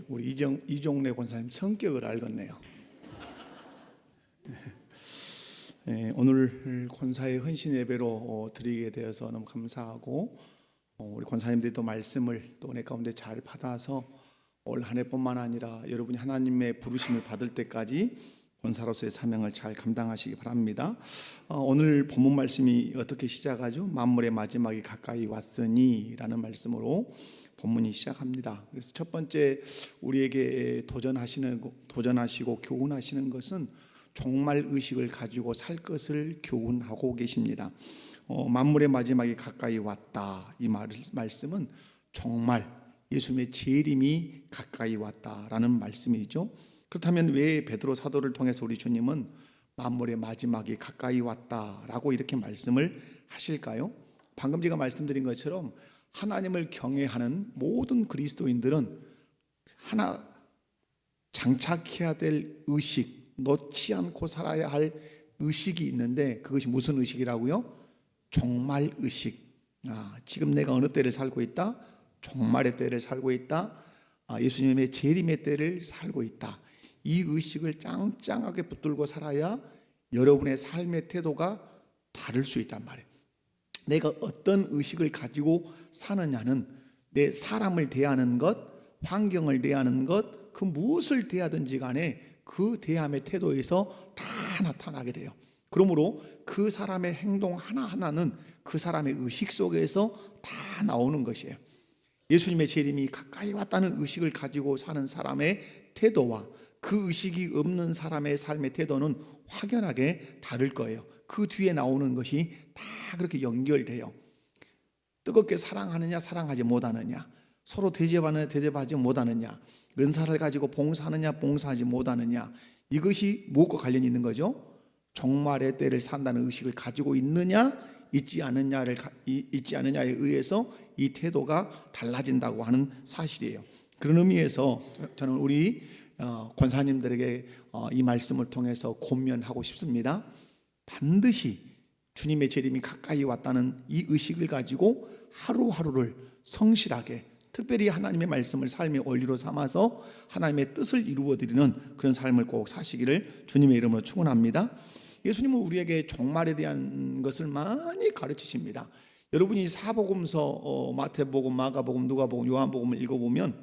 우리 이종래 권사님 성격을 알겠네요. 오늘 권사의 헌신 예배로 드리게 되어서 너무 감사하고, 우리 권사님들이 또 말씀을 또 내 가운데 잘 받아서 올 한 해뿐만 아니라 여러분이 하나님의 부르심을 받을 때까지 권사로서의 사명을 잘 감당하시기 바랍니다. 오늘 본문 말씀이 어떻게 시작하죠? 만물의 마지막이 가까이 왔으니 라는 말씀으로 본문이 시작합니다. 그래서 첫 번째 우리에게 도전하시고 교훈하시는 것은 종말 의식을 가지고 살 것을 교훈하고 계십니다. 만물의 마지막이 가까이 왔다, 이 말씀은 정말 예수님의 재림이 가까이 왔다라는 말씀이죠. 그렇다면 왜 베드로 사도를 통해서 우리 주님은 만물의 마지막이 가까이 왔다라고 이렇게 말씀을 하실까요? 방금 제가 말씀드린 것처럼 하나님을 경외하는 모든 그리스도인들은 하나 장착해야 될 의식, 놓지 않고 살아야 할 의식이 있는데, 그것이 무슨 의식이라고요? 종말 의식. 지금 내가 어느 때를 살고 있다? 종말의 때를 살고 있다. 예수님의 재림의 때를 살고 있다. 이 의식을 짱짱하게 붙들고 살아야 여러분의 삶의 태도가 바를 수 있단 말이에요. 내가 어떤 의식을 가지고 사느냐는 내 사람을 대하는 것, 환경을 대하는 것, 그 무엇을 대하든지 간에 그 대함의 태도에서 다 나타나게 돼요. 그러므로 그 사람의 행동 하나하나는 그 사람의 의식 속에서 다 나오는 것이에요. 예수님의 재림이 가까이 왔다는 의식을 가지고 사는 사람의 태도와 그 의식이 없는 사람의 삶의 태도는 확연하게 다를 거예요. 그 뒤에 나오는 것이 다 그렇게 연결돼요. 뜨겁게 사랑하느냐, 사랑하지 못하느냐, 서로 대접하느냐, 대접하지 못하느냐, 은사를 가지고 봉사하느냐, 봉사하지 못하느냐, 이것이 무엇과 관련이 있는 거죠? 종말의 때를 산다는 의식을 가지고 있느냐, 있지 않느냐에 의해서 이 태도가 달라진다고 하는 사실이에요. 그런 의미에서 저는 우리 권사님들에게 이 말씀을 통해서 권면하고 싶습니다. 반드시 주님의 재림이 가까이 왔다는 이 의식을 가지고 하루하루를 성실하게, 특별히 하나님의 말씀을 삶의 원리로 삼아서 하나님의 뜻을 이루어드리는 그런 삶을 꼭 사시기를 주님의 이름으로 축원합니다. 예수님은 우리에게 종말에 대한 것을 많이 가르치십니다. 여러분이 사복음서 마태복음, 마가복음, 누가복음, 요한복음을 읽어보면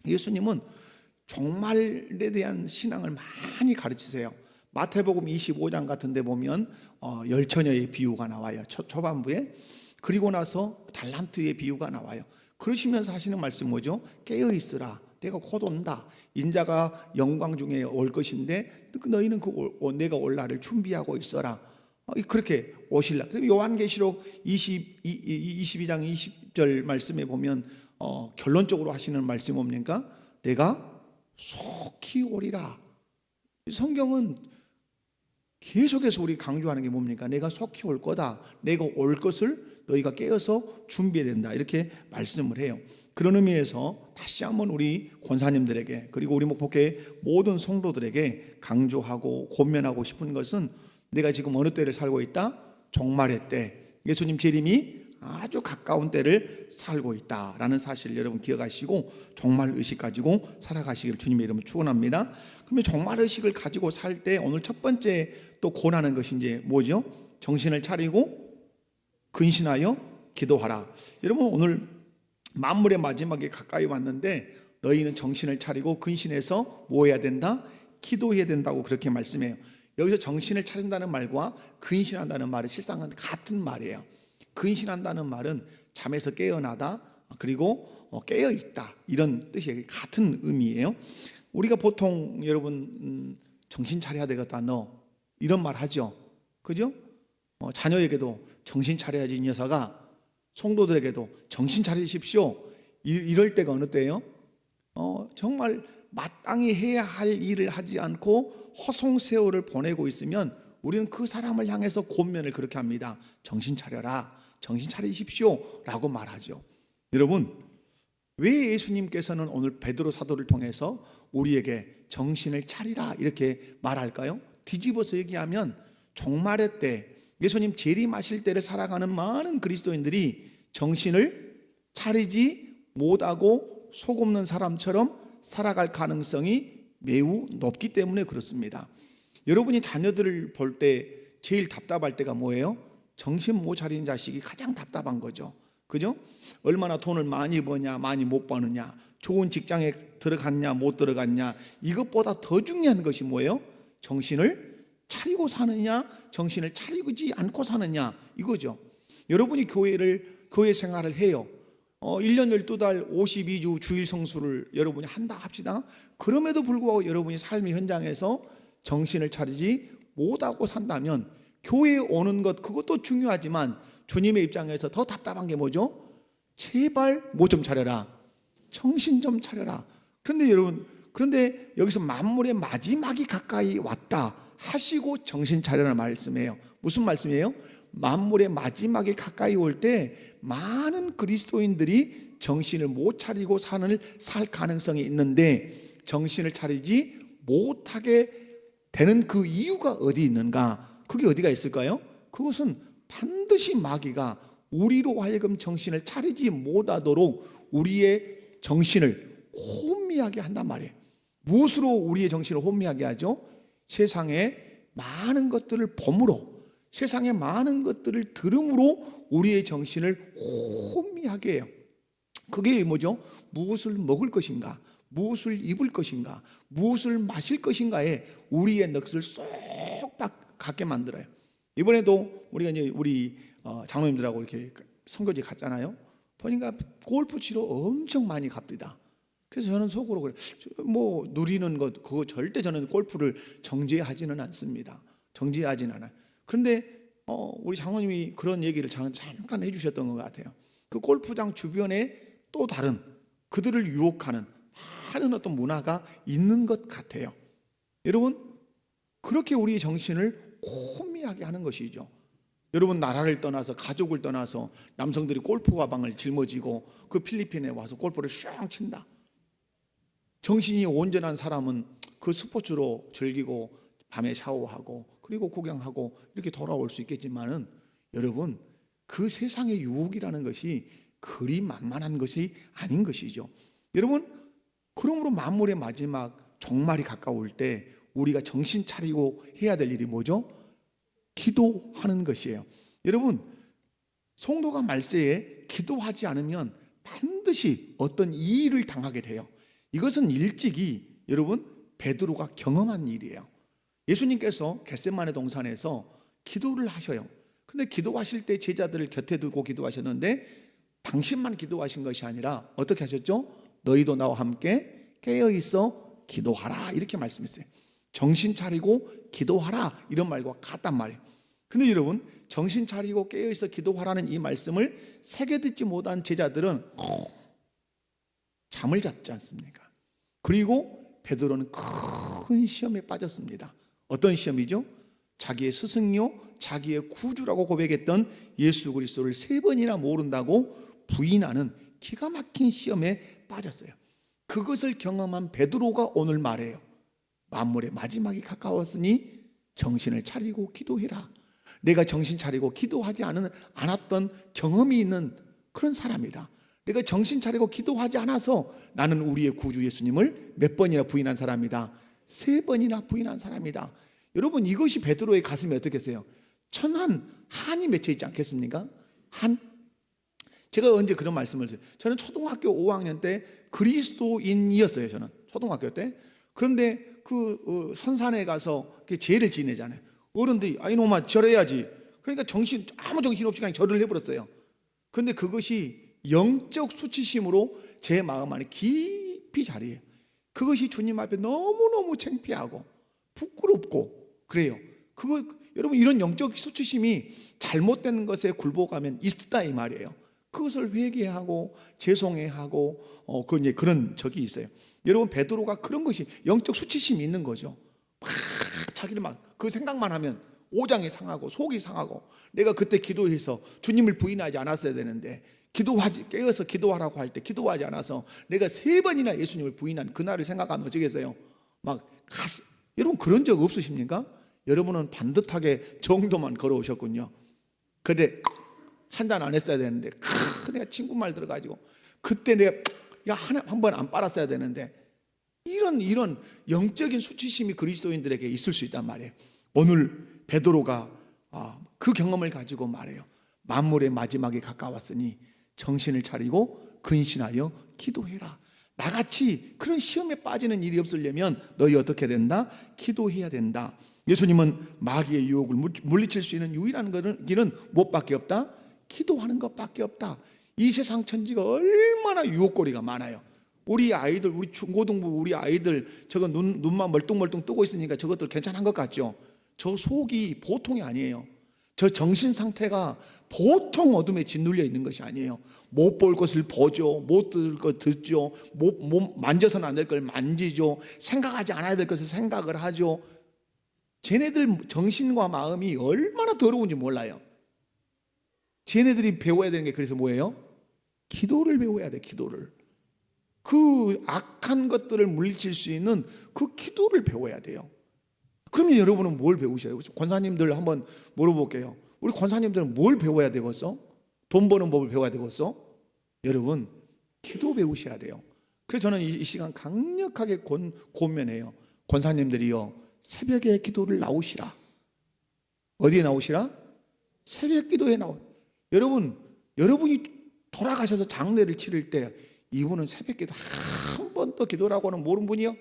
예수님은 종말에 대한 신앙을 많이 가르치세요. 마태복음 25장 같은 데 보면 열처녀의 비유가 나와요. 초반부에. 그리고 나서 달란트의 비유가 나와요. 그러시면서 하시는 말씀 뭐죠? 깨어있으라, 내가 곧 온다. 인자가 영광 중에 올 것인데 너희는 내가 올 날을 준비하고 있어라. 그렇게 오실라. 요한계시록 22장 20절 말씀에 보면 결론적으로 하시는 말씀이 뭡니까? 내가 속히 오리라. 성경은 계속해서 우리 강조하는 게 뭡니까? 내가 속히 올 거다. 내가 올 것을 너희가 깨어서 준비해야 된다. 이렇게 말씀을 해요. 그런 의미에서 다시 한번 우리 권사님들에게, 그리고 우리 목포교회 모든 성도들에게 강조하고 권면하고 싶은 것은, 내가 지금 어느 때를 살고 있다? 종말의 때, 예수님 재림이 아주 가까운 때를 살고 있다라는 사실을 여러분 기억하시고 종말 의식 가지고 살아가시기를 주님의 이름으로 축원합니다. 그러면 종말 의식을 가지고 살 때 오늘 첫 번째 또 권하는 것이 이제 뭐죠? 정신을 차리고 근신하여 기도하라. 여러분, 오늘 만물의 마지막에 가까이 왔는데 너희는 정신을 차리고 근신해서 뭐 해야 된다? 기도해야 된다고 그렇게 말씀해요. 여기서 정신을 차린다는 말과 근신한다는 말은 실상은 같은 말이에요. 근신한다는 말은 잠에서 깨어나다, 그리고 깨어있다, 이런 뜻이 같은 의미예요. 우리가 보통 여러분 정신 차려야 되겠다, 너 이런 말 하죠. 그죠? 자녀에게도 정신 차려야지 이 녀석아, 성도들에게도 정신 차리십시오, 이럴 때가 어느 때예요? 정말 마땅히 해야 할 일을 하지 않고 허송세월을 보내고 있으면 우리는 그 사람을 향해서 권면을 그렇게 합니다. 정신 차려라, 정신 차리십시오 라고 말하죠. 여러분, 왜 예수님께서는 오늘 베드로 사도를 통해서 우리에게 정신을 차리라 이렇게 말할까요? 뒤집어서 얘기하면 종말의 때, 예수님 재림하실 때를 살아가는 많은 그리스도인들이 정신을 차리지 못하고 속없는 사람처럼 살아갈 가능성이 매우 높기 때문에 그렇습니다. 여러분이 자녀들을 볼 때 제일 답답할 때가 뭐예요? 정신 못 차린 자식이 가장 답답한 거죠. 그죠? 얼마나 돈을 많이 버냐, 많이 못 버느냐, 좋은 직장에 들어갔냐, 못 들어갔냐, 이것보다 더 중요한 것이 뭐예요? 정신을 차리고 사느냐, 정신을 차리지 않고 사느냐, 이거죠. 여러분이 교회 생활을 해요. 1년 12달 52주 주일 성수를 여러분이 한다 합시다. 그럼에도 불구하고 여러분이 삶의 현장에서 정신을 차리지 못하고 산다면 교회에 오는 것, 그것도 중요하지만 주님의 입장에서 더 답답한 게 뭐죠? 제발 뭐 좀 차려라, 정신 좀 차려라. 그런데 여러분, 그런데 여기서 만물의 마지막이 가까이 왔다 하시고 정신 차려라 말씀이에요. 무슨 말씀이에요? 만물의 마지막이 가까이 올 때 많은 그리스도인들이 정신을 못 차리고 살 가능성이 있는데, 정신을 차리지 못하게 되는 그 이유가 어디 있는가? 그게 어디가 있을까요? 그것은 반드시 마귀가 우리로 하여금 정신을 차리지 못하도록 우리의 정신을 혼미하게 한단 말이에요. 무엇으로 우리의 정신을 혼미하게 하죠? 세상에 많은 것들을 범으로, 세상의 많은 것들을 들음으로 우리의 정신을 혼미하게 해요. 그게 뭐죠? 무엇을 먹을 것인가, 무엇을 입을 것인가, 무엇을 마실 것인가에 우리의 넋을 쏙 갖게 만들어요. 이번에도 우리가 이제 우리 장로님들하고 이렇게 선교지 갔잖아요. 보니까 골프 치러 엄청 많이 갑니다. 그래서 저는 속으로 그래, 뭐 누리는 것, 그거 절대 저는 골프를 정죄하지는 않습니다. 정죄하지는 않아요. 그런데 우리 장로님이 그런 얘기를 잠깐 해주셨던 것 같아요. 그 골프장 주변에 또 다른 그들을 유혹하는 많은 어떤 문화가 있는 것 같아요. 여러분, 그렇게 우리의 정신을 혼미하게 하는 것이죠. 여러분, 나라를 떠나서, 가족을 떠나서 남성들이 골프 가방을 짊어지고 그 필리핀에 와서 골프를 슝 친다. 정신이 온전한 사람은 그 스포츠로 즐기고 밤에 샤워하고 그리고 구경하고 이렇게 돌아올 수 있겠지만은, 여러분, 그 세상의 유혹이라는 것이 그리 만만한 것이 아닌 것이죠. 여러분, 그러므로 만물의 마지막 종말이 가까울 때 우리가 정신 차리고 해야 될 일이 뭐죠? 기도하는 것이에요. 여러분, 성도가 말세에 기도하지 않으면 반드시 어떤 이의를 당하게 돼요. 이것은 일찍이 여러분 베드로가 경험한 일이에요. 예수님께서 겟세마네 동산에서 기도를 하셔요. 근데 기도하실 때 제자들을 곁에 두고 기도하셨는데, 당신만 기도하신 것이 아니라 어떻게 하셨죠? 너희도 나와 함께 깨어있어 기도하라, 이렇게 말씀했어요. 정신 차리고 기도하라, 이런 말과 같단 말이에요. 근데 여러분, 정신 차리고 깨어있어 기도하라는 이 말씀을 새겨 듣지 못한 제자들은 잠을 잤지 않습니까? 그리고 베드로는 큰 시험에 빠졌습니다. 어떤 시험이죠? 자기의 스승요, 자기의 구주라고 고백했던 예수 그리스도를 3번이나 모른다고 부인하는 기가 막힌 시험에 빠졌어요. 그것을 경험한 베드로가 오늘 말해요. 만물의 마지막이 가까웠으니 정신을 차리고 기도해라. 내가 정신 차리고 기도하지 않았던 경험이 있는 그런 사람이다. 내가 정신 차리고 기도하지 않아서 나는 우리의 구주 예수님을 몇 번이나 부인한 사람이다. 3번이나 부인한 사람이다. 여러분, 이것이 베드로의 가슴에 어떻게 세요? 천한 한이 맺혀 있지 않겠습니까? 한. 제가 언제 그런 말씀을 드려요? 저는 초등학교 5학년 때 그리스도인이었어요. 저는 초등학교 때. 그런데 그 선산에 가서 제를 지내잖아요. 어른들이 이놈아 절해야지. 그러니까 아무 정신 없이 그냥 절을 해버렸어요. 그런데 그것이 영적 수치심으로 제 마음 안에 깊이 자리해요. 그것이 주님 앞에 너무너무 창피하고 부끄럽고 그래요. 여러분, 이런 영적 수치심이 잘못된 것에 굴복하면 있다 이 말이에요. 그것을 회개하고 죄송해하고 그런 적이 있어요. 여러분, 베드로가 그런 것이 영적 수치심이 있는 거죠. 막 자기를 그 생각만 하면 오장이 상하고 속이 상하고, 내가 그때 기도해서 주님을 부인하지 않았어야 되는데, 깨어서 기도하라고 할 때 기도하지 않아서 내가 3번이나 예수님을 부인한 그날을 생각하면 어쩌겠어요? 여러분, 그런 적 없으십니까? 여러분은 반듯하게 정도만 걸어오셨군요. 근데 한잔 안 했어야 되는데 내가 친구 말 들어가지고 그때 내가 한 번 안 빨았어야 되는데 이런 영적인 수치심이 그리스도인들에게 있을 수 있단 말이에요. 오늘 베드로가 그 경험을 가지고 말해요. 만물의 마지막에 가까웠으니 정신을 차리고 근신하여 기도해라. 나같이 그런 시험에 빠지는 일이 없으려면 너희 어떻게 된다? 기도해야 된다. 예수님은 마귀의 유혹을 물리칠 수 있는 유일한 길은 무엇밖에 없다? 기도하는 것밖에 없다. 이 세상 천지가 얼마나 유혹거리가 많아요. 우리 아이들, 우리 중고등부 우리 아이들 저거 눈만 멀뚱멀뚱 뜨고 있으니까 저것들 괜찮은 것 같죠? 저 속이 보통이 아니에요. 저 정신 상태가 보통 어둠에 짓눌려 있는 것이 아니에요. 못 볼 것을 보죠. 못 들을 것 듣죠. 만져서는 안 될 걸 만지죠. 생각하지 않아야 될 것을 생각을 하죠. 쟤네들 정신과 마음이 얼마나 더러운지 몰라요. 쟤네들이 배워야 되는 게 그래서 뭐예요? 기도를 배워야 돼. 기도를. 그 악한 것들을 물리칠 수 있는 그 기도를 배워야 돼요. 그러면 여러분은 뭘 배우셔요? 권사님들 한번 물어볼게요. 우리 권사님들은 뭘 배워야 되겠어? 돈 버는 법을 배워야 되겠어? 여러분, 기도 배우셔야 돼요. 그래서 저는 이 시간 강력하게 권면해요. 권사님들이요, 새벽에 기도를 나오시라. 어디에 나오시라? 새벽 기도에 여러분이 돌아가셔서 장례를 치를 때 이분은 새벽 기도 한 번도 기도라고는 모르는 분이요?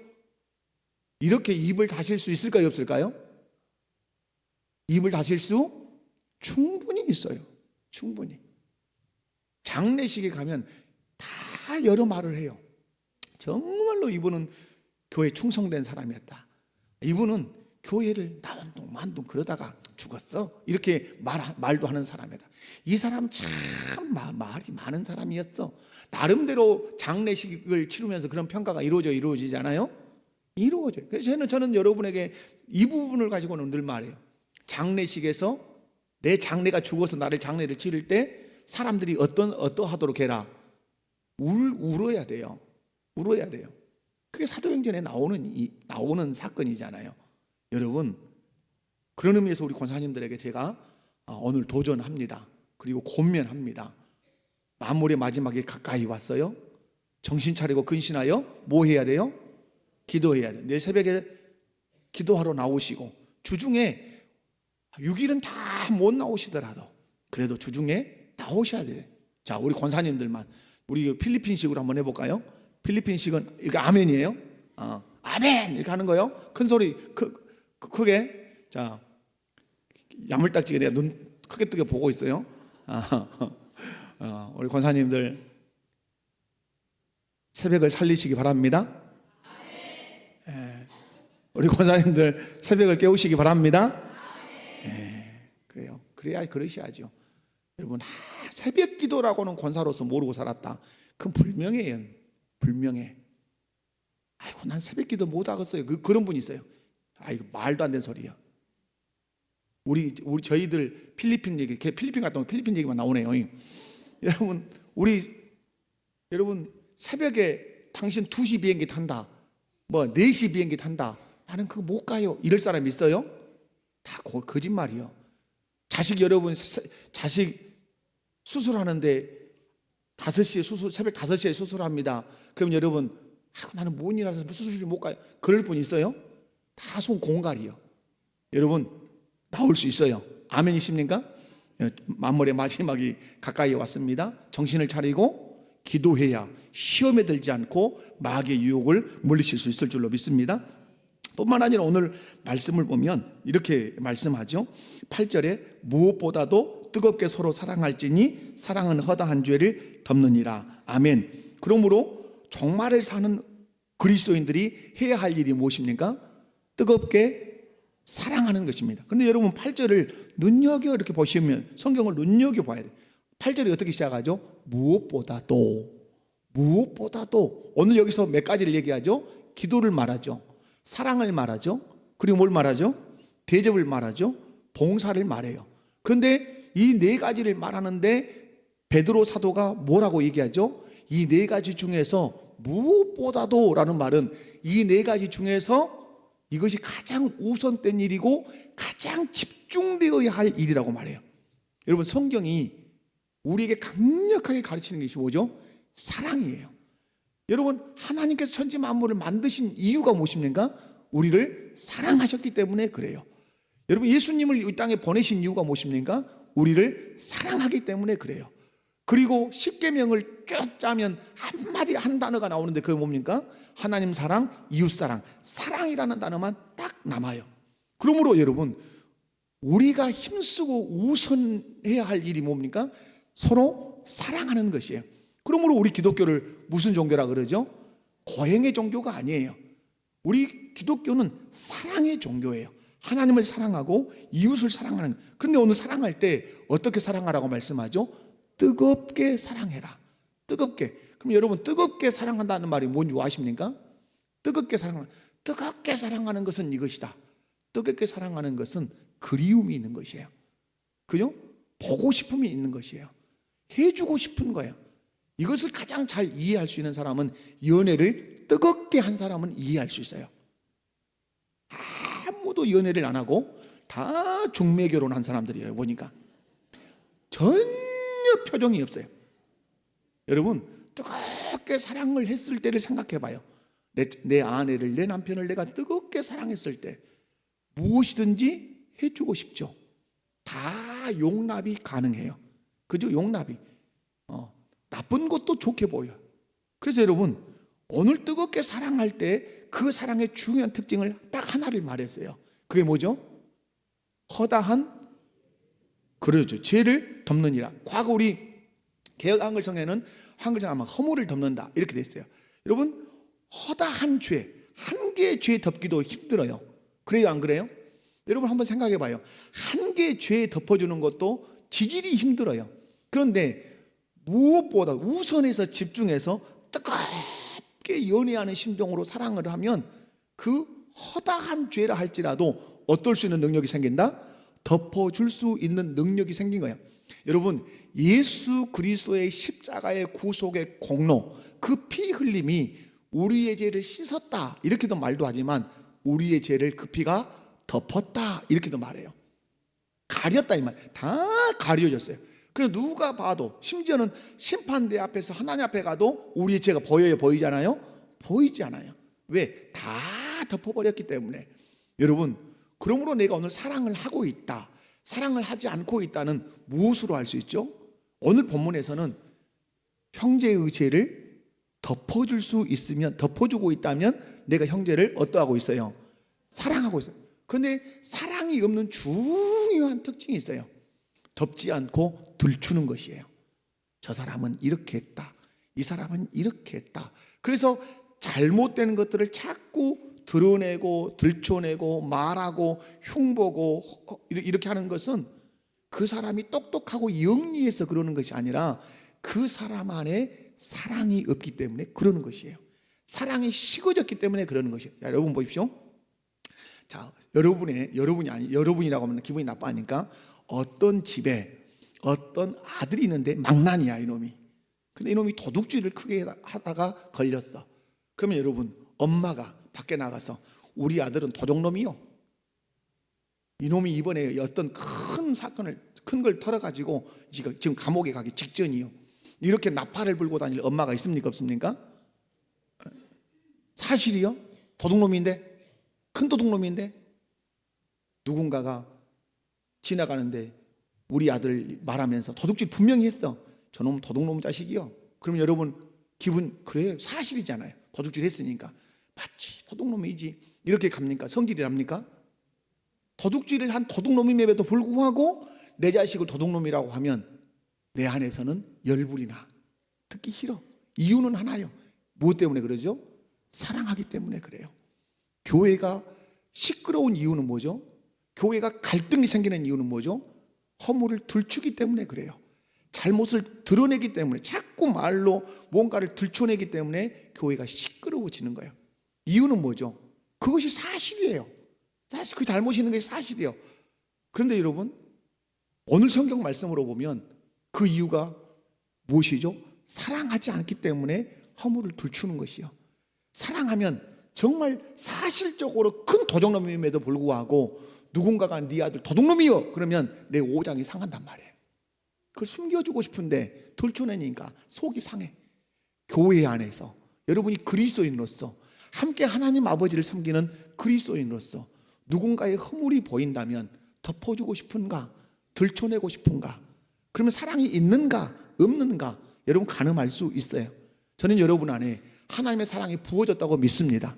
이렇게 입을 다실 수 있을까요, 없을까요? 입을 다실 수 충분히 있어요. 충분히. 장례식에 가면 다 여러 말을 해요. 정말로 이분은 교회 충성된 사람이었다. 이분은 교회를 나온동 만동 그러다가 죽었어. 이렇게 말도 하는 사람이다. 이 사람 참 말이 많은 사람이었어. 나름대로 장례식을 치르면서 그런 평가가 이루어지잖아요. 이루어져요. 그래서 저는 여러분에게 이 부분을 가지고는 늘 말해요. 장례식에서 내 장례가 죽어서 나를 장례를 치를 때 사람들이 어떠하도록 해라. 울어야 돼요. 울어야 돼요. 그게 사도행전에 나오는 사건이잖아요. 여러분, 그런 의미에서 우리 권사님들에게 제가 오늘 도전합니다. 그리고 권면합니다. 만물의 마지막에 가까이 왔어요. 정신 차리고 근신하여 뭐 해야 돼요? 기도해야 돼요. 내일 새벽에 기도하러 나오시고, 주중에 6일은 다 못 나오시더라도 그래도 주중에 나오셔야 돼요. 자, 우리 권사님들만 우리 필리핀식으로 한번 해볼까요? 필리핀식은 이거 아멘이에요. 아멘 이렇게 하는 거요. 큰 소리 크게. 자, 야물딱지게 내가 눈 크게 뜨게 보고 있어요. 우리 권사님들 새벽을 살리시기 바랍니다. 우리 권사님들 새벽을 깨우시기 바랍니다. 그래요. 그래야 그러셔야죠. 여러분, 새벽 기도라고는 권사로서 모르고 살았다. 그건 불명예예요. 불명예. 아이고, 난 새벽 기도 못 하겠어요. 그런 분이 있어요. 아이고, 말도 안 되는 소리예요. 저희들 필리핀 얘기, 필리핀 갔다 오면 필리핀 얘기만 나오네요. 여러분 새벽에 당신 2시 비행기 탄다, 4시 비행기 탄다, 나는 그거 못 가요, 이럴 사람 있어요? 다 거짓말이요. 자식 수술하는데 5시에 새벽 5시에 수술합니다. 그럼 여러분, 나는 뭔 일이라서 수술을 못 가요, 그럴 분 있어요? 다 손 공갈이요. 여러분, 나올 수 있어요. 아멘이십니까? 만물의 마지막이 가까이 왔습니다. 정신을 차리고 기도해야 시험에 들지 않고 마귀의 유혹을 물리칠 수 있을 줄로 믿습니다. 뿐만 아니라 오늘 말씀을 보면 이렇게 말씀하죠. 8절에 무엇보다도 뜨겁게 서로 사랑할지니 사랑은 허다한 죄를 덮느니라. 아멘. 그러므로 종말을 사는 그리스도인들이 해야 할 일이 무엇입니까? 뜨겁게 사랑하는 것입니다. 그런데 여러분 8절을 눈여겨 이렇게 보시면, 성경을 눈여겨 봐야 돼요. 8절이 어떻게 시작하죠? 무엇보다도. 오늘 여기서 몇 가지를 얘기하죠? 기도를 말하죠. 사랑을 말하죠. 그리고 뭘 말하죠? 대접을 말하죠. 봉사를 말해요. 그런데 이 4가지를 말하는데 베드로 사도가 뭐라고 얘기하죠? 이 4가지 중에서 무엇보다도 라는 말은 이 4가지 중에서 이것이 가장 우선된 일이고 가장 집중되어야 할 일이라고 말해요. 여러분, 성경이 우리에게 강력하게 가르치는 것이 뭐죠? 사랑이에요. 여러분, 하나님께서 천지 만물을 만드신 이유가 무엇입니까? 우리를 사랑하셨기 때문에 그래요. 여러분, 예수님을 이 땅에 보내신 이유가 무엇입니까? 우리를 사랑하기 때문에 그래요. 그리고 십계명을 쭉 짜면 한마디 한 단어가 나오는데 그게 뭡니까? 하나님 사랑, 이웃 사랑, 사랑이라는 단어만 딱 남아요. 그러므로 여러분, 우리가 힘쓰고 우선해야 할 일이 뭡니까? 서로 사랑하는 것이에요. 그러므로 우리 기독교를 무슨 종교라 그러죠? 고행의 종교가 아니에요. 우리 기독교는 사랑의 종교예요. 하나님을 사랑하고 이웃을 사랑하는. 그런데 오늘 사랑할 때 어떻게 사랑하라고 말씀하죠? 뜨겁게 사랑해라. 뜨겁게. 그럼 여러분, 뜨겁게 사랑한다는 말이 뭔지 아십니까? 뜨겁게 사랑하는 것은 이것이다. 뜨겁게 사랑하는 것은 그리움이 있는 것이에요. 그죠? 보고 싶음이 있는 것이에요. 해주고 싶은 거예요. 이것을 가장 잘 이해할 수 있는 사람은, 연애를 뜨겁게 한 사람은 이해할 수 있어요. 아무도 연애를 안 하고 다 중매 결혼한 사람들이에요. 보니까 전혀 표정이 없어요. 여러분, 뜨겁게 사랑을 했을 때를 생각해 봐요. 내 아내를, 내 남편을 내가 뜨겁게 사랑했을 때 무엇이든지 해주고 싶죠. 다 용납이 가능해요. 그죠? 용납이. 나쁜 것도 좋게 보여요. 그래서 여러분, 오늘 뜨겁게 사랑할 때 그 사랑의 중요한 특징을 딱 하나를 말했어요. 그게 뭐죠? 허다한, 그러죠, 죄를 덮느니라. 과거 우리 개역 한글성에는 한글성 아마 허물을 덮는다 이렇게 돼 있어요. 여러분, 허다한 죄, 한 개의 죄 덮기도 힘들어요. 그래요, 안 그래요? 여러분 한번 생각해 봐요. 한 개의 죄 덮어주는 것도 지질이 힘들어요. 그런데 무엇보다 우선해서 집중해서 뜨겁게 연애하는 심정으로 사랑을 하면 그 허다한 죄라 할지라도 어떨 수 있는 능력이 생긴다? 덮어줄 수 있는 능력이 생긴 거예요. 여러분, 예수 그리스도의 십자가의 구속의 공로, 그 피 흘림이 우리의 죄를 씻었다 이렇게도 말도 하지만, 우리의 죄를 그 피가 덮었다 이렇게도 말해요. 가렸다 이 말. 다 가려졌어요. 그래서 누가 봐도, 심지어는 심판대 앞에서 하나님 앞에 가도 우리의 죄가 보여요? 보이잖아요? 보이지 않아요. 왜? 다 덮어버렸기 때문에. 여러분, 그러므로 내가 오늘 사랑을 하고 있다, 사랑을 하지 않고 있다는 무엇으로 알 수 있죠? 오늘 본문에서는 형제의 죄를 덮어줄 수 있으면, 덮어주고 있다면 내가 형제를 어떠하고 있어요? 사랑하고 있어요. 그런데 사랑이 없는 중요한 특징이 있어요. 덮지 않고 들추는 것이에요. 저 사람은 이렇게 했다, 이 사람은 이렇게 했다. 그래서 잘못된 것들을 자꾸 드러내고 들춰내고 말하고 흉보고 이렇게 하는 것은 그 사람이 똑똑하고 영리해서 그러는 것이 아니라 그 사람 안에 사랑이 없기 때문에 그러는 것이에요. 사랑이 식어졌기 때문에 그러는 것이에요. 자, 여러분 보십시오. 자, 여러분이라고 하면 기분이 나빠하니까 어떤 집에 어떤 아들이 있는데 망나니야 이놈이. 근데 이놈이 도둑질을 크게 하다가 걸렸어. 그러면 여러분, 엄마가 밖에 나가서 우리 아들은 도둑놈이요, 이놈이 이번에 어떤 큰 걸 털어가지고 지금 감옥에 가기 직전이요, 이렇게 나팔을 불고 다닐 엄마가 있습니까? 없습니까? 사실이요? 도둑놈인데, 큰 도둑놈인데 누군가가 지나가는데 우리 아들 말하면서 도둑질 분명히 했어. 저놈 도둑놈 자식이요. 그러면 여러분 기분, 그래요, 사실이잖아요. 도둑질 했으니까 맞지, 도둑놈이지, 이렇게 갑니까? 성질이랍니까? 도둑질을 한 도둑놈임에도 불구하고 내 자식을 도둑놈이라고 하면 내 안에서는 열불이 나, 듣기 싫어. 이유는 하나요. 무엇 때문에 그러죠? 사랑하기 때문에 그래요. 교회가 시끄러운 이유는 뭐죠? 교회가 갈등이 생기는 이유는 뭐죠? 허물을 들추기 때문에 그래요. 잘못을 드러내기 때문에, 자꾸 말로 뭔가를 들춰내기 때문에 교회가 시끄러워지는 거예요. 이유는 뭐죠? 그것이 사실이에요. 사실 그 잘못이 있는 게 사실이에요. 그런데 여러분, 오늘 성경 말씀으로 보면 그 이유가 무엇이죠? 사랑하지 않기 때문에 허물을 들추는 것이요. 사랑하면 정말 사실적으로 큰 도둑놈임에도 불구하고 누군가가 네 아들 도둑놈이요 그러면 내 오장이 상한단 말이에요. 그걸 숨겨주고 싶은데 들춰내니까 속이 상해. 교회 안에서 여러분이 그리스도인으로서 함께 하나님 아버지를 섬기는 그리스도인으로서 누군가의 허물이 보인다면 덮어주고 싶은가? 들춰내고 싶은가? 그러면 사랑이 있는가? 없는가? 여러분 가늠할 수 있어요. 저는 여러분 안에 하나님의 사랑이 부어졌다고 믿습니다.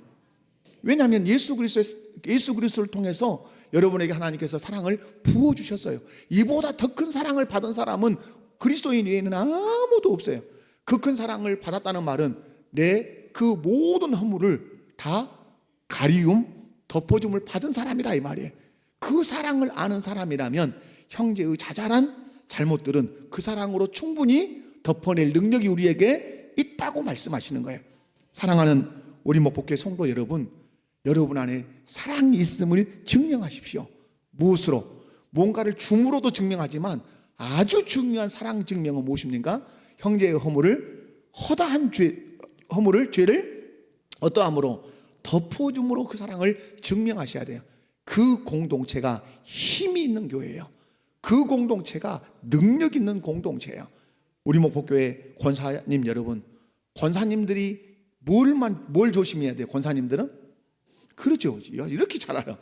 왜냐하면 예수 그리스도를 통해서 여러분에게 하나님께서 사랑을 부어주셨어요. 이보다 더 큰 사랑을 받은 사람은 그리스도인 외에는 아무도 없어요. 그 큰 사랑을 받았다는 말은 내 그 모든 허물을 다 가리움, 덮어줌을 받은 사람이라 이 말이에요. 그 사랑을 아는 사람이라면 형제의 자잘한 잘못들은 그 사랑으로 충분히 덮어낼 능력이 우리에게 있다고 말씀하시는 거예요. 사랑하는 우리 목복교회 성도 여러분, 여러분 안에 사랑이 있음을 증명하십시오. 무엇으로? 뭔가를 줌으로도 증명하지만 아주 중요한 사랑 증명은 무엇입니까? 형제의 죄를 어떠함으로 덮어줌으로 그 사랑을 증명하셔야 돼요. 그 공동체가 힘이 있는 교회예요. 그 공동체가 능력 있는 공동체예요. 우리 목복교회 권사님 여러분, 권사님들이 뭘 조심해야 돼요? 권사님들은? 그렇죠. 이렇게 잘 알아.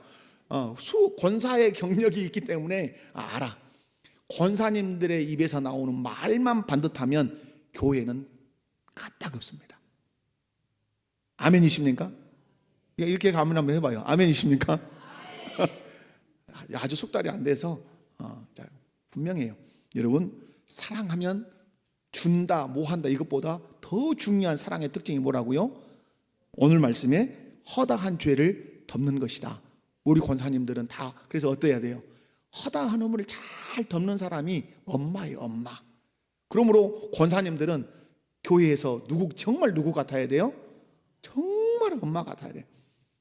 권사의 경력이 있기 때문에 알아. 권사님들의 입에서 나오는 말만 반듯하면 교회는 까딱없습니다. 아멘이십니까? 이렇게 가면 한번 해봐요. 아멘이십니까? 아주 숙달이 안 돼서 분명해요. 여러분, 사랑하면 준다, 뭐한다 이것보다 더 중요한 사랑의 특징이 뭐라고요? 오늘 말씀에 허다한 죄를 덮는 것이다. 우리 권사님들은 다 그래서 어떠해야 돼요? 허다한 허물을 잘 덮는 사람이 엄마예요, 엄마. 그러므로 권사님들은 교회에서 정말 누구 같아야 돼요? 정말 엄마 같아야 돼요.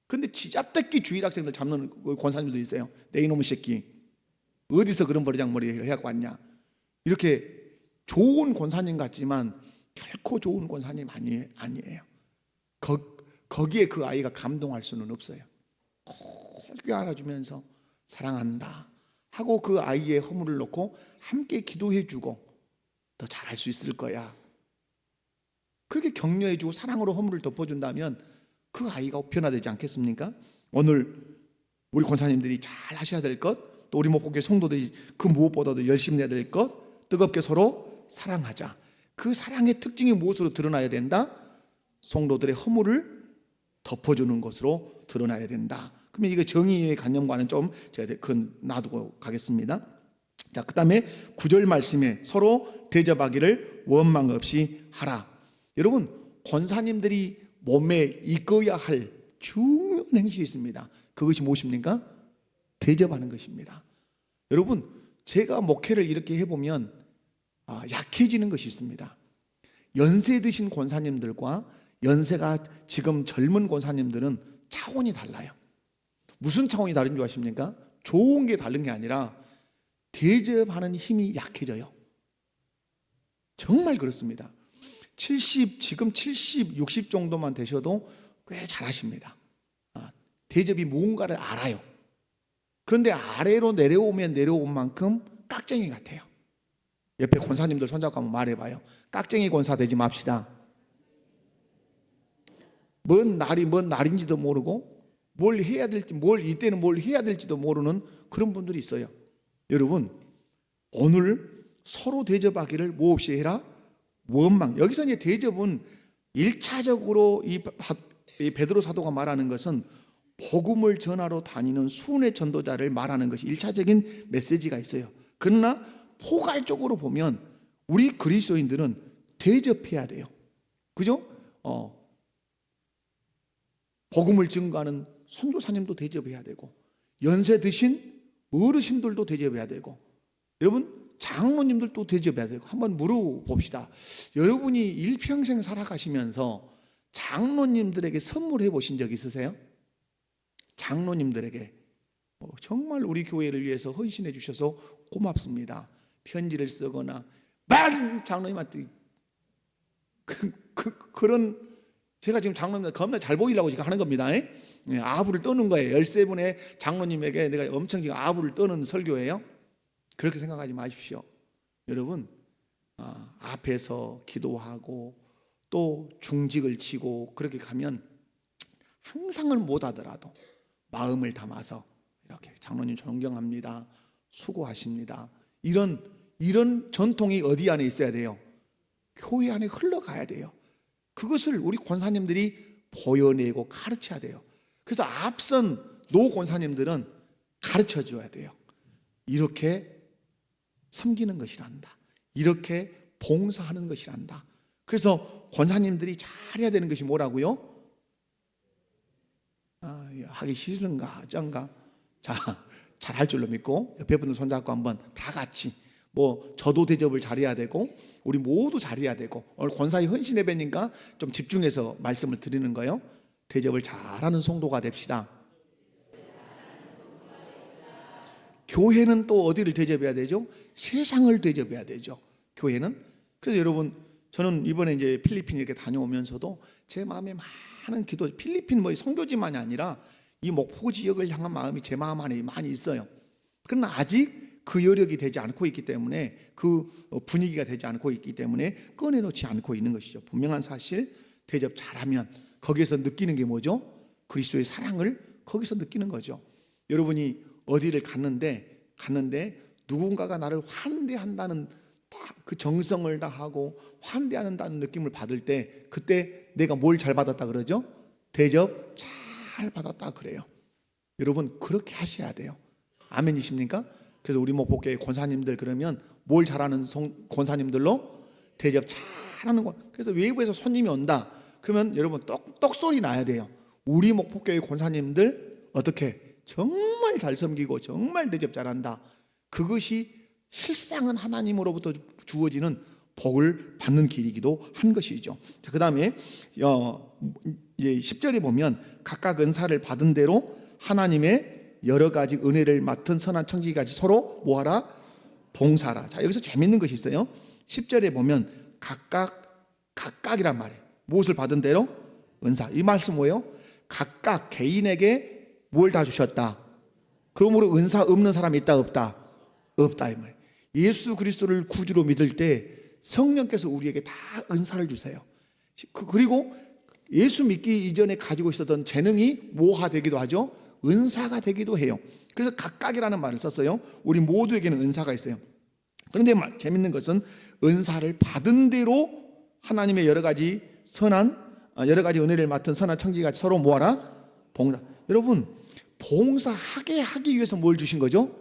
근데 지잡대끼 주일 학생들 잡는 권사님들도 있어요. 내 이놈의 새끼 어디서 그런 버리장머리 해갖고 왔냐. 이렇게 좋은 권사님 같지만 결코 좋은 권사님 아니에요. 거기에 그 아이가 감동할 수는 없어요. 꼭 알아주면서 사랑한다 하고 그 아이의 허물을 놓고 함께 기도해주고 더 잘할 수 있을 거야. 그렇게 격려해주고 사랑으로 허물을 덮어준다면 그 아이가 변화되지 않겠습니까? 오늘 우리 권사님들이 잘 하셔야 될 것, 또 우리 목복교회 성도들이 그 무엇보다도 열심히 해야 될 것, 뜨겁게 서로 사랑하자. 그 사랑의 특징이 무엇으로 드러나야 된다? 성도들의 허물을 덮어주는 것으로 드러나야 된다. 그러면 이거 정의의 관념과는 좀 제가 놔두고 가겠습니다. 자, 그 다음에 9절 말씀에 서로 대접하기를 원망 없이 하라. 여러분, 권사님들이 몸에 이끌어야 할 중요한 행실이 있습니다. 그것이 무엇입니까? 대접하는 것입니다. 여러분, 제가 목회를 이렇게 해보면 약해지는 것이 있습니다. 연세 드신 권사님들과 연세가 지금 젊은 권사님들은 차원이 달라요. 무슨 차원이 다른 줄 아십니까? 좋은 게 다른 게 아니라 대접하는 힘이 약해져요. 정말 그렇습니다. 지금 70, 60 정도만 되셔도 꽤 잘하십니다. 대접이 뭔가를 알아요. 그런데 아래로 내려오면 내려온 만큼 깍쟁이 같아요. 옆에 권사님들 손잡고 한번 말해봐요. 깍쟁이 권사 되지 맙시다. 뭔 날인지도 모르고 이때는 뭘 해야 될지도 모르는 그런 분들이 있어요. 여러분, 오늘 서로 대접하기를 뭐 없이 해라? 원망. 여기서 이제 대접은 1차적으로 이 베드로 사도가 말하는 것은 복음을 전하러 다니는 순회 전도자를 말하는 것이 1차적인 메시지가 있어요. 그러나 포괄적으로 보면 우리 그리스도인들은 대접해야 돼요. 그죠? 복음을 증거하는 선교사님도 대접해야 되고, 연세 드신 어르신들도 대접해야 되고, 여러분 장로님들도 대접해야 되고. 한번 물어봅시다. 여러분이 일평생 살아가시면서 장로님들에게 선물해 보신 적 있으세요? 장로님들에게 정말 우리 교회를 위해서 헌신해 주셔서 고맙습니다. 편지를 쓰거나 장로님한테 그런, 제가 지금 장로님한테 겁나 잘 보이려고 지금 하는 겁니다. 아부를 떠는 거예요. 13분의 장로님에게 내가 엄청 지금 아부를 떠는 설교예요. 그렇게 생각하지 마십시오. 여러분, 앞에서 기도하고 또 중직을 치고 그렇게 가면 항상은 못하더라도 마음을 담아서 이렇게 장로님 존경합니다, 수고하십니다, 이런 전통이 어디 안에 있어야 돼요? 교회 안에 흘러가야 돼요. 그것을 우리 권사님들이 보여내고 가르쳐야 돼요. 그래서 앞선 노 권사님들은 가르쳐 줘야 돼요. 이렇게 섬기는 것이란다, 이렇게 봉사하는 것이란다. 그래서 권사님들이 잘해야 되는 것이 뭐라고요? 하기 싫은가 어쩐가? 자, 잘할 줄로 믿고 옆에 분들 손잡고 한번 다 같이, 저도 대접을 잘해야 되고 우리 모두 잘해야 되고, 오늘 권사의 헌신 예배니까 좀 집중해서 말씀을 드리는 거예요. 대접을 잘하는 성도가 됩시다. 교회는 또 어디를 대접해야 되죠? 세상을 대접해야 되죠, 교회는. 그래서 여러분, 저는 이번에 이제 필리핀 이렇게 다녀오면서도 제 마음에 많은 기도, 필리핀 선교지만이 아니라 이 목포 지역을 향한 마음이 제 마음 안에 많이 있어요. 그러나 아직 그 여력이 되지 않고 있기 때문에, 그 분위기가 되지 않고 있기 때문에 꺼내놓지 않고 있는 것이죠. 분명한 사실, 대접 잘하면 거기에서 느끼는 게 뭐죠? 그리스도의 사랑을 거기서 느끼는 거죠. 여러분이 어디를 갔는데 누군가가 나를 환대한다는 그 정성을 다하고 환대한다는 느낌을 받을 때, 그때 내가 뭘 잘 받았다 그러죠? 대접 잘 받았다 그래요. 여러분, 그렇게 하셔야 돼요. 아멘이십니까? 그래서 우리 목포교회 권사님들, 그러면 뭘 잘하는 권사님들로 대접 잘하는 거. 그래서 외부에서 손님이 온다 그러면 여러분 똑소리 나야 돼요. 우리 목포교회 권사님들 어떻게 정말 잘 섬기고 정말 대접 잘한다. 그것이 실상은 하나님으로부터 주어지는 복을 받는 길이기도 한 것이죠. 자, 그 다음에 10절에 보면 각각 은사를 받은 대로 하나님의 여러 가지 은혜를 맡은 선한 청지기까지 서로 뭐하라? 봉사라. 자, 여기서 재밌는 것이 있어요. 10절에 보면 각각이란 말이에요. 무엇을 받은 대로? 은사. 이 말씀 뭐예요? 각각 개인에게 뭘 다 주셨다. 그러므로 은사 없는 사람이 있다 없다? 없다 이 말. 예수 그리스도를 구주로 믿을 때 성령께서 우리에게 다 은사를 주세요. 그리고 예수 믿기 이전에 가지고 있었던 재능이 뭐가 되기도 하죠? 은사가 되기도 해요. 그래서 각각이라는 말을 썼어요. 우리 모두에게는 은사가 있어요. 그런데 재밌는 것은 은사를 받은 대로 하나님의 여러 가지 은혜를 맡은 선한 청지기가 서로 뭐하라? 봉사. 여러분, 봉사하게 하기 위해서 뭘 주신 거죠?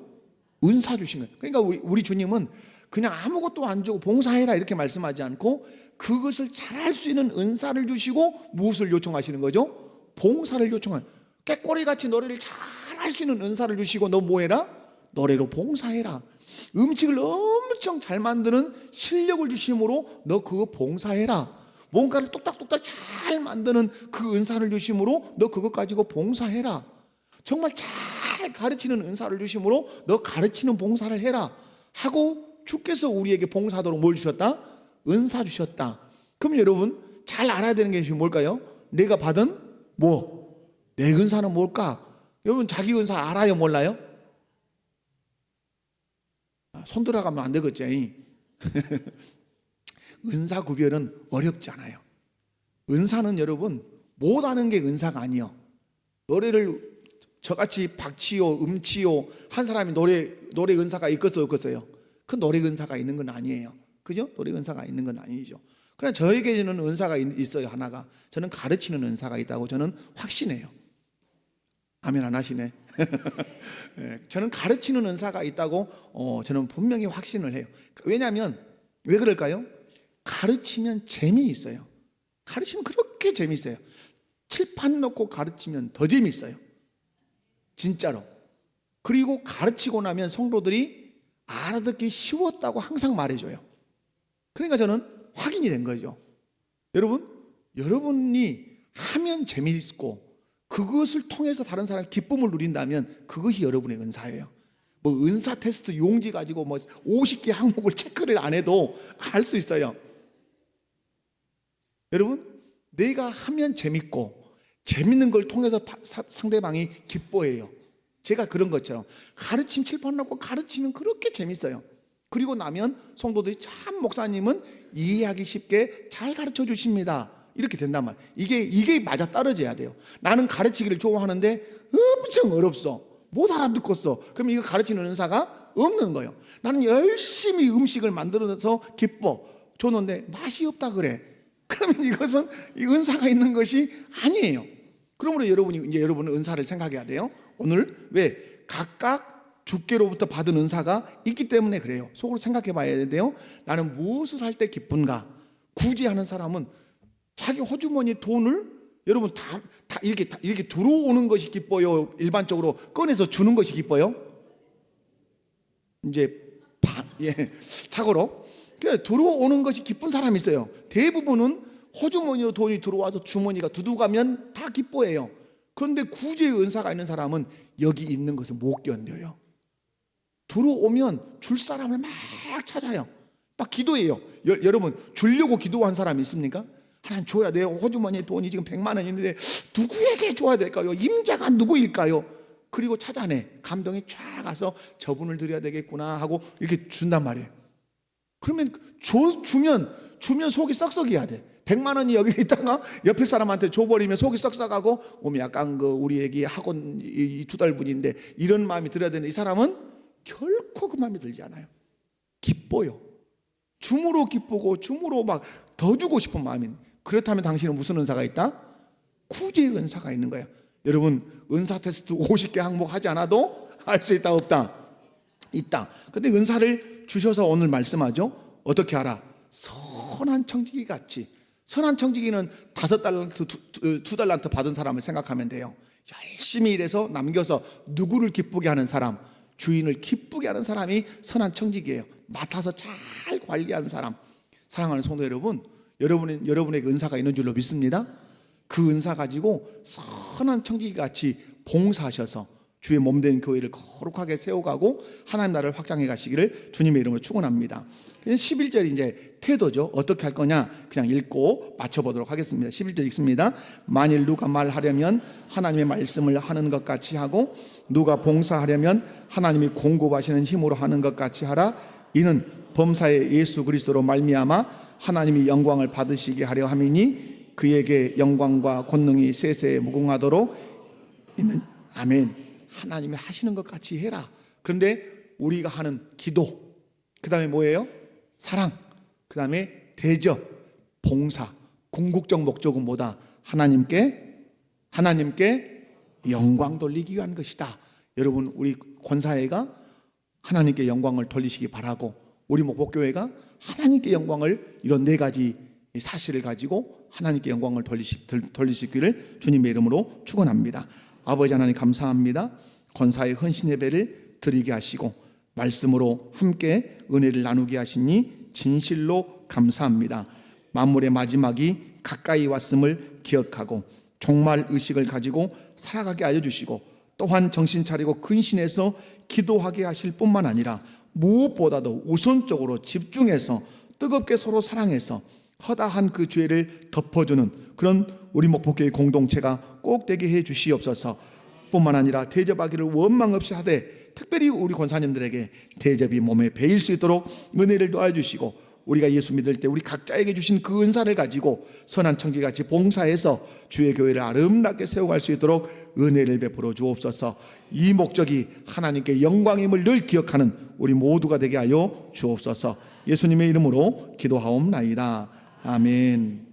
은사 주신 거예요. 그러니까 우리 주님은 그냥 아무것도 안 주고 봉사해라 이렇게 말씀하지 않고 그것을 잘할 수 있는 은사를 주시고 무엇을 요청하시는 거죠? 봉사를 요청하는. 꾀꼬리같이 노래를 잘할 수 있는 은사를 주시고 너 뭐해라? 노래로 봉사해라. 음식을 엄청 잘 만드는 실력을 주심으로 너 그거 봉사해라. 뭔가를 똑딱똑딱 잘 만드는 그 은사를 주심으로 너 그것 가지고 봉사해라. 정말 잘 가르치는 은사를 주심으로 너 가르치는 봉사를 해라 하고 주께서 우리에게 봉사하도록 뭘 주셨다? 은사 주셨다. 그럼 여러분 잘 알아야 되는 게 뭘까요? 내가 받은 내 은사는 뭘까? 여러분 자기 은사 알아요? 몰라요? 손 들어가면 안 되겠죠. 은사 구별은 어렵지 않아요. 은사는 여러분 못하는 게 은사가 아니에요. 노래를 저같이 박치요 음치요 한 사람이 노래 은사가 있겠어요 없겠어요? 그 노래 은사가 있는 건 아니에요. 그죠? 노래 은사가 있는 건 아니죠. 그러나 저에게는 은사가 있어요. 하나가. 저는 가르치는 은사가 있다고 저는 확신해요. 아멘 안 하시네. 저는 가르치는 은사가 있다고 저는 분명히 확신을 해요. 왜냐하면 왜 그럴까요? 가르치면 재미있어요. 가르치면 그렇게 재미있어요. 칠판 놓고 가르치면 더 재미있어요. 진짜로. 그리고 가르치고 나면 성도들이 알아듣기 쉬웠다고 항상 말해줘요. 그러니까 저는 확인이 된 거죠. 여러분이 하면 재미있고 그것을 통해서 다른 사람 기쁨을 누린다면 그것이 여러분의 은사예요. 은사 테스트 용지 가지고 50개 항목을 체크를 안 해도 알 수 있어요. 여러분, 내가 하면 재밌고 재밌는 걸 통해서 상대방이 기뻐해요. 제가 그런 것처럼 가르침 칠판 놓고 가르치면 그렇게 재밌어요. 그리고 나면 성도들이 참 목사님은 이해하기 쉽게 잘 가르쳐 주십니다. 이렇게 된단 말이에요. 이게 맞아 떨어져야 돼요. 나는 가르치기를 좋아하는데 엄청 어렵소. 못 알아듣겠어. 그럼 이거 가르치는 은사가 없는 거예요. 나는 열심히 음식을 만들어서 기뻐 줬는데 맛이 없다 그래. 그러면 이것은 이 은사가 있는 것이 아니에요. 그러므로 여러분은 은사를 생각해야 돼요. 오늘 왜 각각 주께로부터 받은 은사가 있기 때문에 그래요. 속으로 생각해 봐야 돼요. 나는 무엇을 할 때 기쁜가? 구제하는 사람은 자기 호주머니 돈을 여러분 다 이렇게 들어오는 것이 기뻐요? 일반적으로 꺼내서 주는 것이 기뻐요? 자고로 들어오는 것이 기쁜 사람이 있어요. 대부분은 호주머니로 돈이 들어와서 주머니가 두둑하면 다 기뻐해요. 그런데 구제의 은사가 있는 사람은 여기 있는 것을 못 견뎌요. 들어오면 줄 사람을 막 찾아요. 막 기도해요. 여러분 주려고 기도한 사람이 있습니까? 하나님 줘야 돼요. 호주머니에 돈이 지금 100만 원 있는데 누구에게 줘야 될까요? 임자가 누구일까요? 그리고 찾아내. 감동이 쫙 가서 저분을 드려야 되겠구나 하고 이렇게 준단 말이에요. 그러면 주면 속이 썩썩해야 돼. 100만 원이 여기 있다가 옆에 사람한테 줘버리면 속이 썩썩하고 약간 우리 애기 학원 이 2달분인데 이런 마음이 들어야 되는 이 사람은 결코 그 마음이 들지 않아요. 기뻐요. 줌으로 기쁘고 줌으로 막 더 주고 싶은 마음이. 그렇다면 당신은 무슨 은사가 있다? 구제의 은사가 있는 거예요. 여러분 은사 테스트 50개 항목 하지 않아도 알 수 있다 없다? 있다. 근데 은사를 주셔서 오늘 말씀하죠. 어떻게 알아? 선한 청지기 같이. 선한 청지기는 5달란트 2달란트 받은 사람을 생각하면 돼요. 열심히 일해서 남겨서 누구를 기쁘게 하는 사람, 주인을 기쁘게 하는 사람이 선한 청지기예요. 맡아서 잘 관리하는 사람. 사랑하는 성도 여러분, 여러분에게 은사가 있는 줄로 믿습니다. 그 은사 가지고 선한 청지기 같이 봉사하셔서 주의 몸된 교회를 거룩하게 세워가고 하나님 나라를 확장해 가시기를 주님의 이름으로 축원합니다. 11절 이제 태도죠. 어떻게 할 거냐 그냥 읽고 맞춰보도록 하겠습니다. 11절 읽습니다. 만일 누가 말하려면 하나님의 말씀을 하는 것 같이 하고 누가 봉사하려면 하나님이 공급하시는 힘으로 하는 것 같이 하라. 이는 범사의 예수 그리스도로 말미암아 하나님이 영광을 받으시게 하려 함이니 그에게 영광과 권능이 세세에 무궁하도록 있는. 아멘. 하나님이 하시는 것 같이 해라. 그런데 우리가 하는 기도, 그 다음에 뭐예요? 사랑, 그 다음에 대접, 봉사, 궁극적 목적은 뭐다? 하나님께 영광 돌리기 위한 것이다. 여러분 우리 권사회가 하나님께 영광을 돌리시기 바라고, 우리 목복교회가 하나님께 영광을, 이런 4가지 사실을 가지고 하나님께 영광을 돌리시기를 주님의 이름으로 축원합니다. 아버지 하나님 감사합니다. 권사의 헌신 예배를 드리게 하시고 말씀으로 함께 은혜를 나누게 하시니 진실로 감사합니다. 만물의 마지막이 가까이 왔음을 기억하고 종말 의식을 가지고 살아가게 알려주시고 또한 정신 차리고 근신해서 기도하게 하실 뿐만 아니라 무엇보다도 우선적으로 집중해서 뜨겁게 서로 사랑해서 허다한 그 죄를 덮어주는 그런 우리 목복교회 공동체가 꼭 되게 해 주시옵소서. 뿐만 아니라 대접하기를 원망 없이 하되 특별히 우리 권사님들에게 대접이 몸에 배일 수 있도록 은혜를 도와주시고 우리가 예수 믿을 때 우리 각자에게 주신 그 은사를 가지고 선한 청지같이 봉사해서 주의 교회를 아름답게 세워갈 수 있도록 은혜를 베풀어 주옵소서. 이 목적이 하나님께 영광임을 늘 기억하는 우리 모두가 되게 하여 주옵소서. 예수님의 이름으로 기도하옵나이다. 아멘.